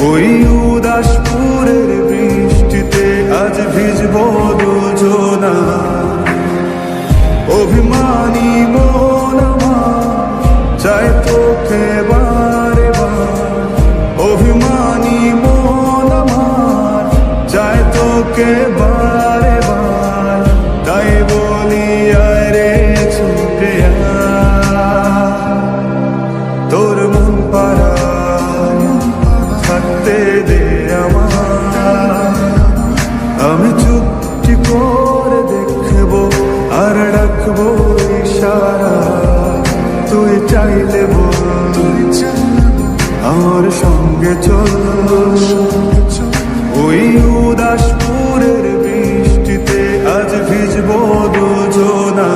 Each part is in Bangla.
ওই উদাসপুরের বৃষ্টিতে আজ ভিজবো দুজনা। অভিমানী মন আমার চায় তোকে বারে বার, অভিমানী মন আমার চায় তোকে বারে বার। তাই বলি আরে ছুটে তোর মন পাড়ায় থাকতে দে আমার। আমি চুপটি করে দেখবো আর রাখবো ইশারা, তুই চাইলে বল আমার সঙ্গে চল। ওই উদাসপুরের বৃষ্টিতে আজ ভিজবো দুজনা।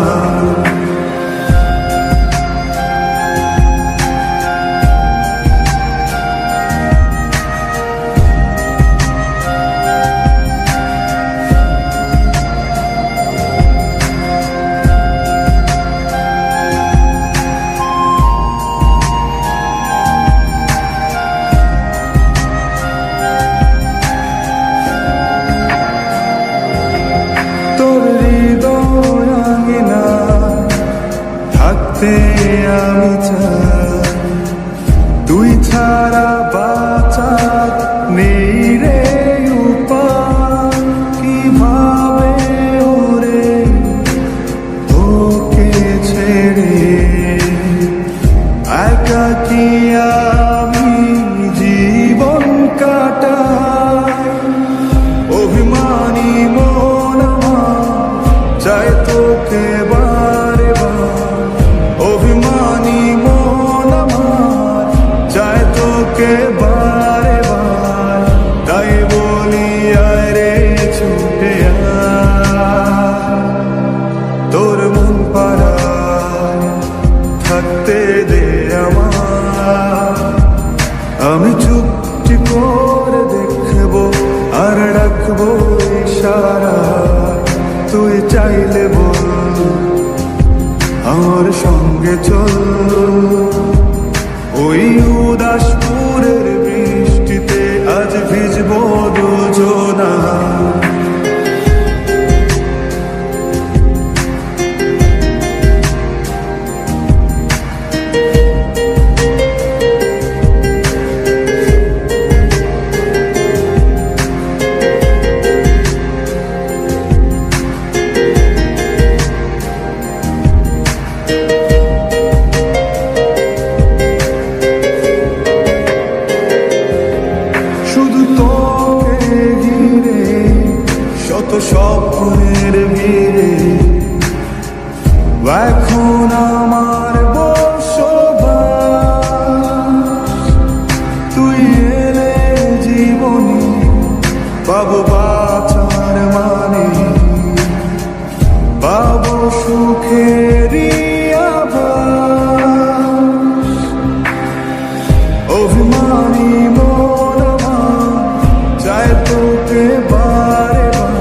আমি চাই তুই ছাড়া বাঁচার নেই রে উপায়। কিভাবে ওরে তোকে ছেড়ে একাকী আমি জীবন কাটাই। অভিমানী মন আমার চায় তোকে বারে বার, অভিমানী মন আমার চায় তোকে বারে বার। তাই বলি আরে ছুটে তোর মন পাড়ায় থাকতে দে আমার। আমি চুপটি করে দেখবো আর রাখবো ইশারা, তুই চাইলে বল আমার সঙ্গে চল। ওই উদাসপুরের বৃষ্টিতে আজ ভিজবো দুজনা। স্বপ্নের ভিড়ে এখন আমার বসবাস। তুই এলে জীবনে পাবো বাঁচার মানে, পাবো সুখেরই আভাস। অভিমানী মন আমার চায় তোকে বারে বার,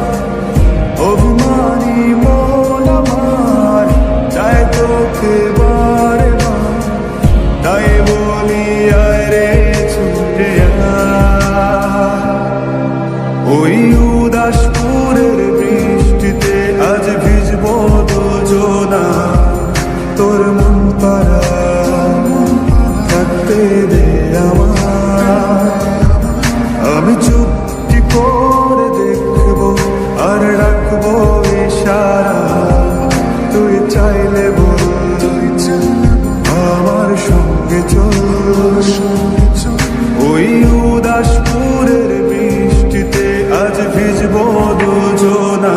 অভিমানী মন আমার চায় তোকে বারে বার। তাই বলি আরে ছুটে ওই উদাসপুরের বৃষ্টিতে আজ ভিজবো দুজনা। তোর মন পাড়ায় থাকতে দে আমার। আমি চুপটি করে দেখবো আর রাখবো ইশারা, তুই চাইলে বল আমার সঙ্গে চল। ওই উদাসপুরের বৃষ্টিতে আজ ভিজবো দুজনা।